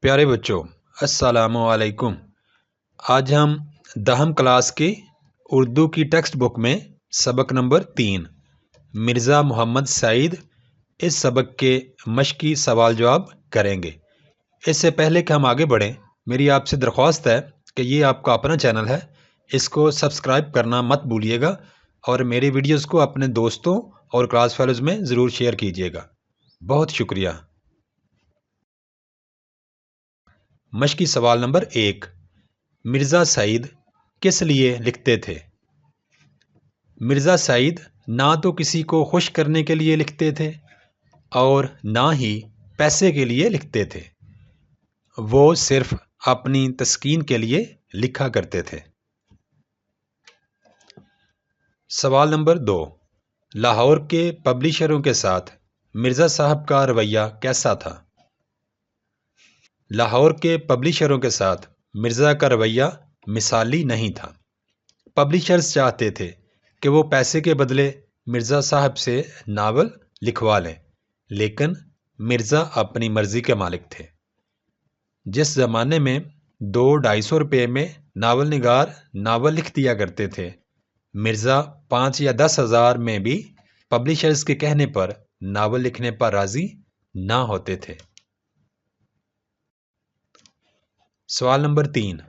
پیارے بچوں، السلام علیکم۔ آج ہم 10 کلاس کی اردو کی ٹیکسٹ بک میں سبق نمبر 3 مرزا محمد سعید اس سبق کے مشقی سوال جواب کریں گے۔ اس سے پہلے کہ ہم آگے بڑھیں، میری آپ سے درخواست ہے کہ یہ آپ کا اپنا چینل ہے، اس کو سبسکرائب کرنا مت بھولیے گا اور میری ویڈیوز کو اپنے دوستوں اور کلاس فیلوز میں ضرور شیئر کیجیے گا۔ بہت شکریہ۔ مشقی سوال نمبر 1، مرزا سعید کس لیے لکھتے تھے؟ مرزا سعید نہ تو کسی کو خوش کرنے کے لیے لکھتے تھے اور نہ ہی پیسے کے لیے لکھتے تھے، وہ صرف اپنی تسکین کے لیے لکھا کرتے تھے۔ سوال نمبر 2، لاہور کے پبلشروں کے ساتھ مرزا صاحب کا رویہ کیسا تھا؟ لاہور کے پبلشروں کے ساتھ مرزا کا رویہ مثالی نہیں تھا۔ پبلشرز چاہتے تھے کہ وہ پیسے کے بدلے مرزا صاحب سے ناول لکھوا لیں، لیکن مرزا اپنی مرضی کے مالک تھے۔ جس زمانے میں 200-250 روپے میں ناول نگار ناول لکھ دیا کرتے تھے، مرزا 5 یا 10 ہزار میں بھی پبلشرز کے کہنے پر ناول لکھنے پر راضی نہ ہوتے تھے۔ سوال نمبر 3،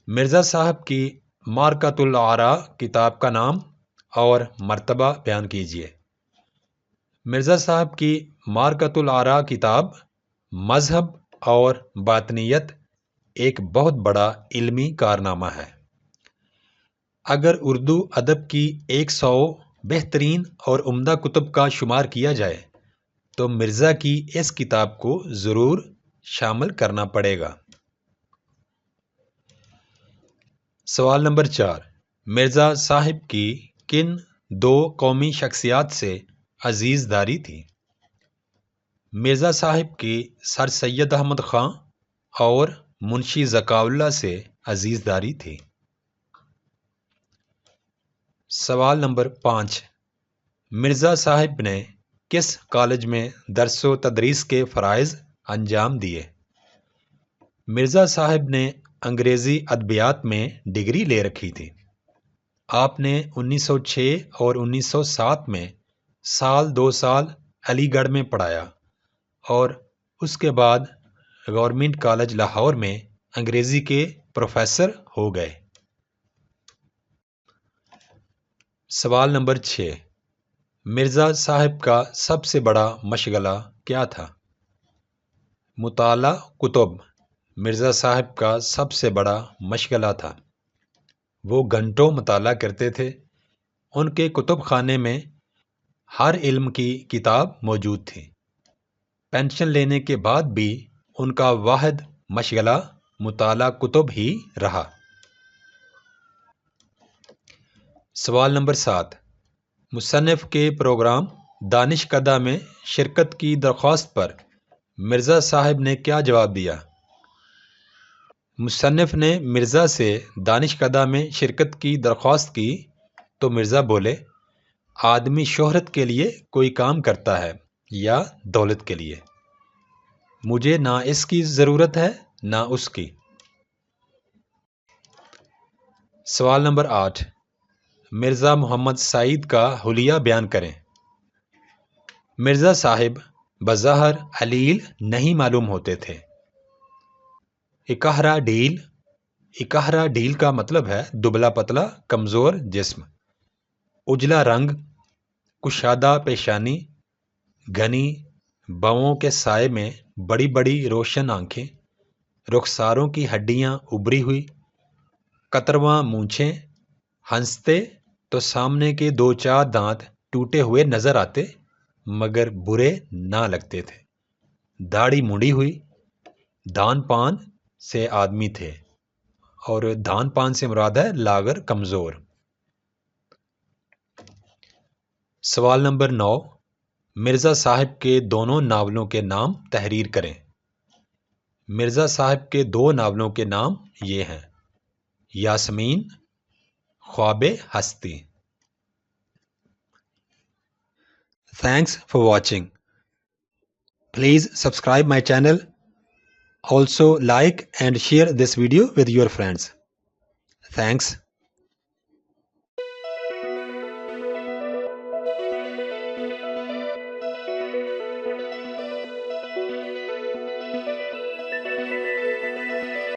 مرزا صاحب کی مارکۃ الآراء کتاب کا نام اور مرتبہ بیان کیجیے۔ مرزا صاحب کی مارکۃ الآراء کتاب مذہب اور باطنیت ایک بہت بڑا علمی کارنامہ ہے۔ اگر اردو ادب کی 100 بہترین اور عمدہ کتب کا شمار کیا جائے تو مرزا کی اس کتاب کو ضرور شامل کرنا پڑے گا۔ سوال نمبر 4، مرزا صاحب کی کن 2 قومی شخصیات سے عزیز داری تھی؟ مرزا صاحب کی سر سید احمد خان اور منشی ذکاء اللہ سے عزیز داری تھی۔ سوال نمبر 5، مرزا صاحب نے کس کالج میں درس و تدریس کے فرائض انجام دیے؟ مرزا صاحب نے انگریزی ادبیات میں ڈگری لے رکھی تھی۔ آپ نے 1906 اور 1907 میں 2 سال علی گڑھ میں پڑھایا اور اس کے بعد گورنمنٹ کالج لاہور میں انگریزی کے پروفیسر ہو گئے۔ سوال نمبر 6، مرزا صاحب کا سب سے بڑا مشغلہ کیا تھا؟ مطالعہ کتب مرزا صاحب کا سب سے بڑا مشغلہ تھا۔ وہ گھنٹوں مطالعہ کرتے تھے۔ ان کے کتب خانے میں ہر علم کی کتاب موجود تھی۔ پینشن لینے کے بعد بھی ان کا واحد مشغلہ مطالعہ کتب ہی رہا۔ سوال نمبر 7، مصنف کے پروگرام دانش کدہ میں شرکت کی درخواست پر مرزا صاحب نے کیا جواب دیا؟ مصنف نے مرزا سے دانش کدہ میں شرکت کی درخواست کی تو مرزا بولے، آدمی شہرت کے لیے کوئی کام کرتا ہے یا دولت کے لیے؟ مجھے نہ اس کی ضرورت ہے نہ اس کی۔ سوال نمبر 8، مرزا محمد سعید کا حلیہ بیان کریں۔ مرزا صاحب بظاہر علیل نہیں معلوم ہوتے تھے۔ اکہرا ڈھیل، اکہرا ڈھیل کا مطلب ہے دبلا پتلا کمزور جسم۔ اجلا رنگ، کشادہ پیشانی، گھنی بھووں کے سائے میں بڑی بڑی روشن آنکھیں، رخساروں کی ہڈیاں ابری ہوئی، کترواں مونچھیں، ہنستے تو سامنے کے 2-4 دانت ٹوٹے ہوئے نظر آتے مگر برے نہ لگتے تھے، داڑھی مڑی ہوئی، دان پان سے آدمی تھے اور دان پان سے مراد ہے لاغر کمزور۔ سوال نمبر 9، مرزا صاحب کے دونوں ناولوں کے نام تحریر کریں۔ مرزا صاحب کے 2 ناولوں کے نام یہ ہیں، یاسمین، خواب ہستی۔ Thanks for watching. Please subscribe my channel Also like and share this video with your friends. Thanks.